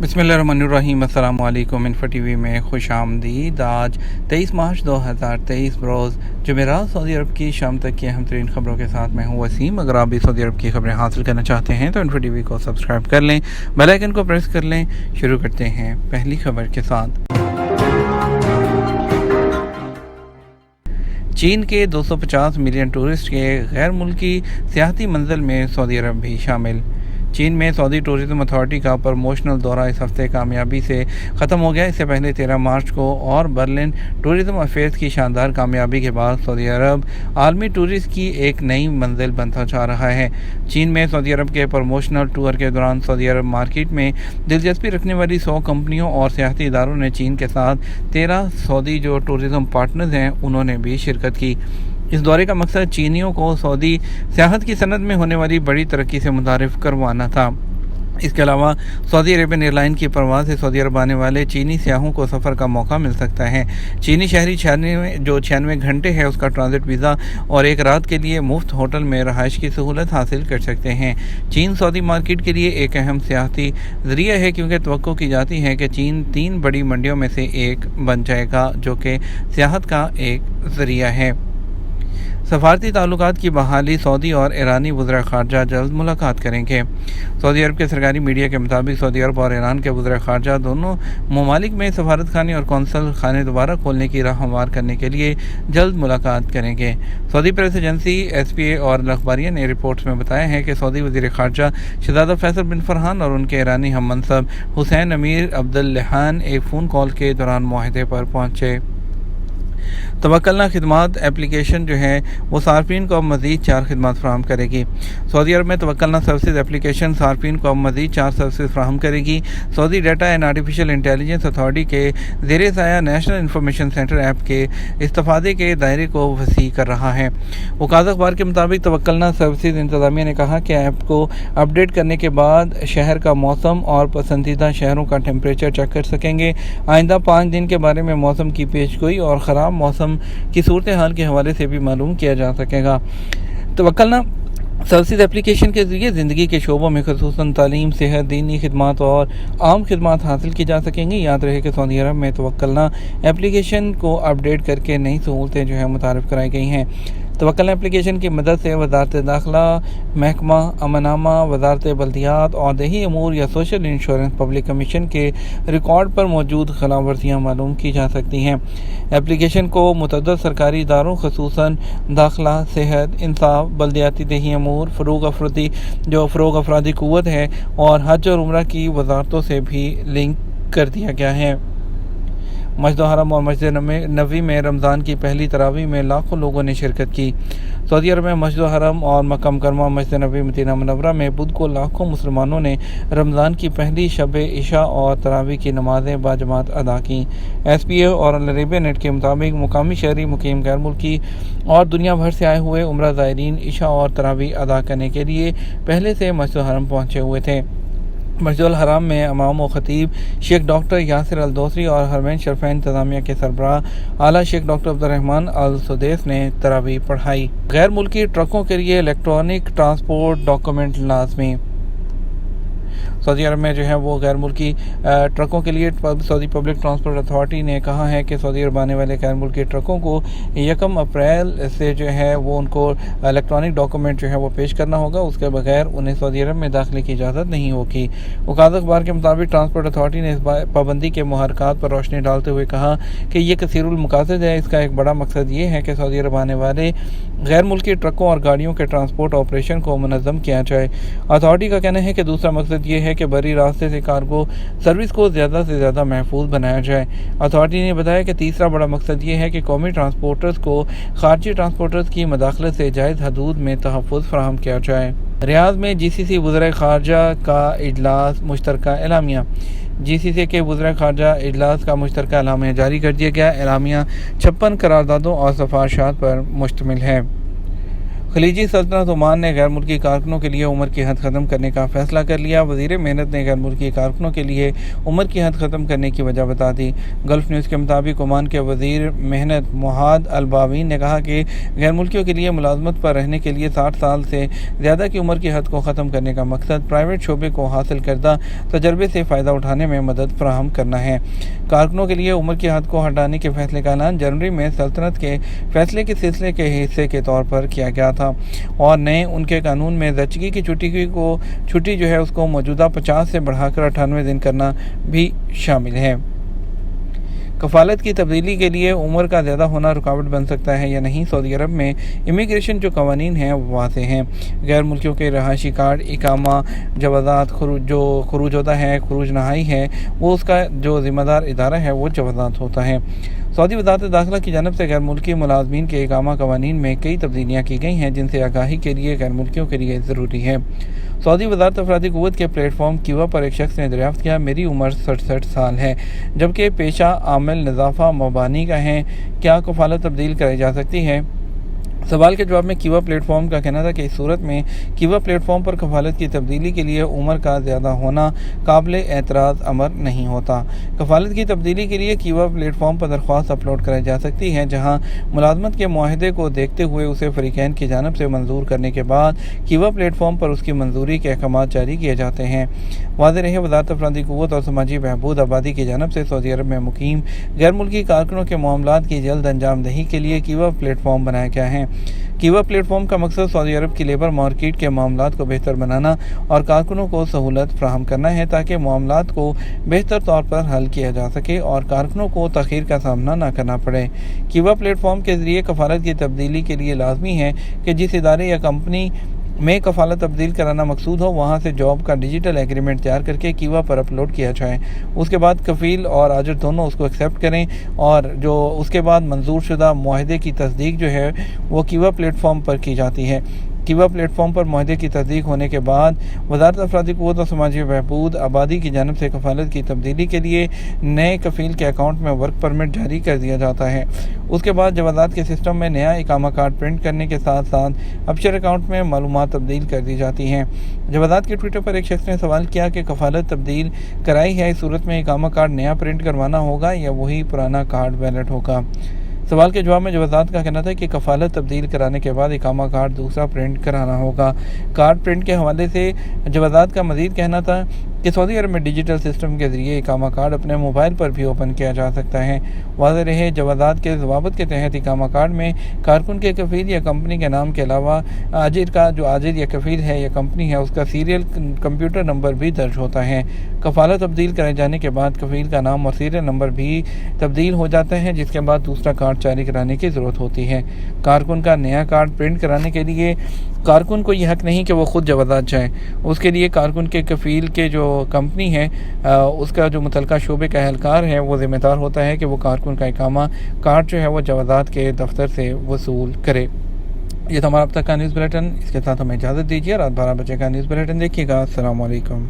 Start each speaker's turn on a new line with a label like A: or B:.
A: बिस्मिल्लाहिर्रहमानिर्रहीम। अस्सलाम वालेकुम। इन्फो टीवी में खुश आमदीद। आज 23 मार्च 2023 रोज़ जुमेरात सऊदी अरब की शाम तक की अहम तरीन खबरों के साथ मैं हूँ वसीम। अगर आप भी सऊदी अरब की खबरें हासिल करना चाहते हैं तो इन्फो टीवी को सब्सक्राइब कर लें, बेल आइकन को प्रेस कर लें। शुरू करते हैं पहली खबर के साथ। चीन के 250 मिलियन टूरिस्ट के गैर मुल्की सियाहती मंजिल में सऊदी अरब भी शामिल। चीन में सऊदी टूरिज्म अथॉरिटी का प्रमोशनल दौरा इस हफ्ते कामयाबी से ख़त्म हो गया। इससे पहले 13 मार्च को और बर्लिन टूरिज्म अफेयर्स की शानदार कामयाबी के बाद सऊदी अरब आलमी टूरिस्ट की एक नई मंजिल बनता जा रहा है। चीन में सऊदी अरब के प्रमोशनल टूर के दौरान सऊदी अरब मार्केट में दिलचस्पी रखने वाली 100 कंपनियों और सियाहती इदारों ने चीन के साथ 13 सऊदी जो टूरिज्म पार्टनर्स हैं उन्होंने भी शिरकत की। इस दौरे का मकसद चीनियों को सऊदी सियाहत की सनत में होने वाली बड़ी तरक्की से मुतारिफ करवाना था। इसके अलावा सऊदी अरेबियन एयरलाइन की परवाज़ से सऊदी अरब आने वाले चीनी सियाहों को सफ़र का मौका मिल सकता है। चीनी शहरी 96 घंटे है उसका ट्रांजिट वीज़ा और एक रात के लिए मुफ्त होटल में रहाइश की सहूलत हासिल कर सकते हैं। चीन सऊदी मार्केट के लिए एक अहम सियाहती ज़रिया है क्योंकि तवक्को की जाती है कि चीन 3 बड़ी मंडियों में से एक बन जाएगा जो कि सियाहत का एक ज़रिया है। सफारती ताल्लुकात की बहाली। सऊदी और ईरानी वज़ीर ख़ारजा जल्द मुलाकात करेंगे। सऊदी अरब के सरकारी मीडिया के मुताबिक सऊदी अरब और ईरान के वज़ीर ख़ारजा दोनों ममालिक में सफारत खाने और कौंसल खाने दोबारा खोलने की राह हमवार करने के लिए जल्द मुलाकात करेंगे। सऊदी प्रेस एजेंसी SPA और अल अखबारिया ने रिपोर्ट्स में बताया है कि सऊदी वज़ीर ख़ारजा शहज़ादा फैसल बिन फरहान और उनके ईरानी हम मनसब हुसैन अमीर अब्दुल्लहान एक फ़ोन कॉल के दौरान मुआहदे पर पहुँचे। तवक्कलना खिदमात एप्लीकेशन जो है वो सार्फिन को अब मज़ीद 4 खिदमात फ़राहम करेगी। सऊदी अरब में तवक्कलना सर्विसेज एप्लीकेशन सार्फिन को अब मज़ीद 4 सर्विसेज फ़राहम करेगी। Saudi data and artificial intelligence authority के ज़ेरे साया नेशनल इंफॉर्मेशन सेंटर ऐप के इस्तेफ़ादे के दायरे को वसी कर रहा है। वकाज़ अखबार के मुताबिक तवक्कलना सर्विसेज इंतज़ामिया ने कहा कि ऐप को अपडेट करने के बाद शहर का मौसम और पसंदीदा शहरों का टेम्परेचर चेक कर सकेंगे। आइंदा 5 दिन के बारे में मौसम की पेशगोई और ख़राब मौसम की सूरत हाल के हवाले से भी मालूम किया जा सकेगा। तवक्कलना सर्विसेज एप्लीकेशन के ज़रिए ज़िंदगी के शोबों में ख़ुसूसन तालीम, सेहत, दीनी खिदमात और आम खिदमात हासिल की जा सकेंगी। याद रहे कि सऊदी अरब में तवक्कलना एप्लीकेशन को अपडेट करके नई सहूलतें जो है मुतारिफ कराई गई हैं। तवक्कलना एप्लीकेशन की मदद से वज़ारत दाखिला, महकमा अमनामा, वज़ारत बल्दियात और देही अमूर या सोशल इंश्योरेंस पब्लिक कमीशन के रिकॉर्ड पर मौजूद खिलाफवर्जियाँ मालूम की जा सकती हैं। एप्लीकेशन को मुतअद्दिद सरकारी इदारों ख़ुसूसन दाखिला, सेहत, इंसाफ, बल्दियाती देही अमूर, फ़रोग़ अफरादी क़ुव्वत है और हज और उम्रा की वज़ारतों से भी लिंक कर दिया गया है। मस्जिद हरम और मस्जिद नबवी में रमज़ान की पहली तरावी में लाखों लोगों ने शिरकत की। सऊदी अरब में मस्जिद हरम और मक्का मुकर्रमा, मस्जिद नबवी, मदीना मुनव्वरा में बुध को लाखों मुसलमानों ने रमज़ान की पहली शब इशा और तरावी की नमाज़ें बाजमात अदा की। SPA और अल अरेबिया नेट के मुताबिक मुकामी शहरी, मुकीम, गैर मुल्की और दुनिया भर से आए हुए उम्रा ज़ायरीन इशा और तरावी अदा करने के लिए पहले से मस्जिद हरम पहुँचे हुए थे। मस्जिद हराम में इमाम व खतीब शेख डॉक्टर यासिर अल दोसरी और हरमैन शरीफैन इंतज़ामिया के सरबराह आला शेख डॉक्टर अब्दुर्रहमान अल सुदैस ने तरावी पढ़ाई। गैर मुल्की ट्रकों के लिए इलेक्ट्रॉनिक ट्रांसपोर्ट डॉक्यूमेंट लाजमी। सऊदी अरब में जो है वो गैर मुल्की ट्रकों के लिए सऊदी पब्लिक ट्रांसपोर्ट अथॉरिटी ने कहा है कि सऊदी अरब आने वाले गैर मुल्की ट्रकों को 1 अप्रैल से जो है वो उनको इलेक्ट्रॉनिक डॉक्यूमेंट जो है वो पेश करना होगा। उसके बगैर उन्हें सऊदी अरब में दाखिले की इजाज़त नहीं होगी। वकाज़ अखबार के मुताबिक ट्रांसपोर्ट अथॉरिटी ने इस पाबंदी के मुहरक़ात पर रोशनी डालते हुए कहा कि ये कसीरुल मकासद है। इसका एक बड़ा मकसद ये है कि सऊदी अरब आने वाले गैर मुल्की ट्रकों और गाड़ियों के ट्रांसपोर्ट ऑपरेशन को मुनज़्ज़म किया जाए। अथॉरिटी का कहना है कि दूसरा मकसद ये है कि बरी रास्ते से कार्गो सर्विस को ज़्यादा से ज़्यादा महफूज बनाया जाए। अथॉरिटी ने बताया कि तीसरा बड़ा मकसद ये है कि कौमी ट्रांसपोर्टर्स को खारजी ट्रांसपोर्टर्स की मदाखलत से जायज़ हदूद में तहफ़्फ़ुज़ फराहम किया जाए। रियाद में GCC वज़ीर ख़ारजा का इजलास मुश्तरका एलामिया। GCC के वज़ीर ख़ारजा इजलास का मुश्तरका एलामिया जारी कर दिया गया। एलामिया 56 करारदादों और सिफ़ारिशात पर मुश्तमिल है। खलीजी सल्तनत ओमान ने गैर मुल्की कारकुनों के लिए उम्र की हद ख़त्म करने का फैसला कर लिया। वज़ीर मेहनत ने गैर मुल्की कारकुनों के लिए उम्र की हद ख़त्म करने की वजह बता दी। गल्फ न्यूज़ के मुताबिक ओमान के वज़ीर मेहनत मुहाद अल-बावीन ने कहा कि गैर मुल्कियों के लिए मुलाजमत पर रहने के लिए 60 साल से ज़्यादा की उम्र की हद को ख़त्म करने का मकसद प्राइवेट शोबे को हासिल करदा तजर्बे से फ़ायदा उठाने में मदद फराहम करना है। कारकुनों के लिए उम्र की हद को हटाने के फैसले का ऐलान जनवरी में सल्तनत के फैसले के सिलसिले के हिस्से के तौर पर किया गया था और नए उनके कानून में ज़चगी की छुट्टी जो है उसको मौजूदा 50 से बढ़ाकर 98 दिन करना भी शामिल है। कफ़ालत की तब्दीली के लिए उम्र का ज़्यादा होना रुकावट बन सकता है या नहीं। सऊदी अरब में इमिग्रेशन जो कवानीन हैं वो वाज़ेह हैं। गैर मुल्कियों के रहायशी कार्ड, इकामा, जवाज़ात, जो खरूज होता है, खरूज नहाई है, वो उसका जो ज़िम्मेदार इदारा है वो जवाज़ात होता है। सऊदी वज़ारत दाखिला की जानब से गैर मुल्की मुलाजमीन के इकामा कवानीन में कई तब्दीलियाँ की गई हैं जिनसे आगाही के लिए गैर मुल्कियों के लिए ज़रूरी है। सऊदी वज़ारत अफरादी क़ुव्वत के प्लेटफॉर्म क्यूआ पर एक शख्स ने दरियाफ्त किया, मेरी उम्र 67 साल है जबकि पेशा आमिल नज़ाफ़ा मबानी का है, क्या कफ़ालत तब्दील कराई जा सकती है? सवाल के जवाब में क्यूआ प्लेटफॉर्म का कहना था कि इस सूरत में क्यूआ प्लेटफॉर्म पर कफ़ालत की तब्दीली के लिए उम्र का ज़्यादा होना काबिल एतराज़ अमर नहीं होता। कफ़ालत की तब्दीली के लिए क्यूआ प्लेटफॉर्म पर दरख्वास्त अपलोड कराई जा सकती है जहां मुलाजमत के मुआहदे को देखते हुए उसे फ़रीक़ैन की जानिब से मंजूर करने के बाद क्यूआ प्लेटफॉर्म पर उसकी मंजूरी के अहकाम जारी किए जाते हैं। वाज़ेह रहे वज़ारत अफरादी क़ुव्वत और समाजी बहबूद आबादी की जानिब से सऊदी अरब में मुकीम गैर मुल्की कारकुनों के मामलात की जल्द अंजाम दही के लिए क्यूआ प्लेटफॉर्म बनाया गया है। क्यूआ प्लेटफॉर्म का मकसद सऊदी अरब की लेबर मार्केट के मामलात को बेहतर बनाना और कारकुनों को सहूलत फराहम करना है ताकि मामलात को बेहतर तौर पर हल किया जा सके और कारकुनों को तख़ीर का सामना न करना पड़े। क्यूआ प्लेटफॉर्म के ज़रिए कफ़ालत की तब्दीली के लिए लाजमी है कि जिस इदारे या कंपनी में कफ़ालत तब्दील कराना मकसूद हो वहाँ से जॉब का डिजिटल एग्रीमेंट तैयार करके क्यूआ पर अपलोड किया जाए। उसके बाद कफ़ील और आजिर दोनों उसको एक्सेप्ट करें और जो उसके बाद मंजूर शुदा मुआहदे की तस्दीक जो है वो क्यूआ प्लेटफॉर्म पर की जाती है। क्यूआ प्लेटफॉर्म पर मुआहदे की तस्दीक होने के बाद वज़ारत अफरादी क़ुव्वत और समाजी बहबूद आबादी की जानिब से कफ़ालत की तब्दीली के लिए नए कफ़ील के अकाउंट में वर्क परमिट जारी कर दिया जाता है। उसके बाद जवाज़ात के सिस्टम में नया इकामा कार्ड प्रिंट करने के साथ साथ अबशर अकाउंट में मालूमात तब्दील कर दी जाती हैं। जवाज़ात के ट्विटर पर एक शख्स ने सवाल किया कि कफ़ालत तब्दील कराई है, इस सूरत में इकामा कार्ड नया प्रिंट करवाना होगा या वही पुराना कार्ड वैलिड होगा? सवाल के जवाब में जवाज़ात का कहना था कि कफ़ालत तब्दील कराने के बाद इकामा कार्ड दूसरा प्रिंट कराना होगा। कार्ड प्रिंट के हवाले से जवाज़ात का मज़ीद कहना था कि सऊदी अरब में डिजिटल सिस्टम के ज़रिए इकामा कार्ड अपने मोबाइल पर भी ओपन किया जा सकता है। वाज़ेह रहे जवाज़ात के ज़वाबत के तहत इकामा कार्ड में कारकुन के कफ़ील या कंपनी के नाम के अलावा आजिर का जो आजिर या कफ़ील है या कंपनी है उसका सीरियल कंप्यूटर नंबर भी दर्ज होता है। कफ़ालत तब्दील कराए जाने के बाद कफ़ील का नाम और सीरियल नंबर भी तब्दील हो जाता है जिसके बाद दूसरा कार्ड जारी कराने की ज़रूरत होती है। कारकुन का नया कार्ड प्रिंट कराने के लिए कारकुन को यह हक़ नहीं कि वो ख़ुद जवाज़ात जाए। उसके लिए कारकुन के कफ़ील के जो कंपनी है उसका जो मुतलका शोबे का एहलकार है वो ज़िम्मेदार होता है कि वो कारकुन का इकामा कार्ड जो है वो जवाज़ात के दफ्तर से वसूल करे। ये तो हमारा अब तक का न्यूज़ बुलेटिन, इसके साथ हमें इजाज़त दीजिए। रात 12 बजे का न्यूज़ बुलेटिन देखिएगा। अस्सलाम वालेकुम।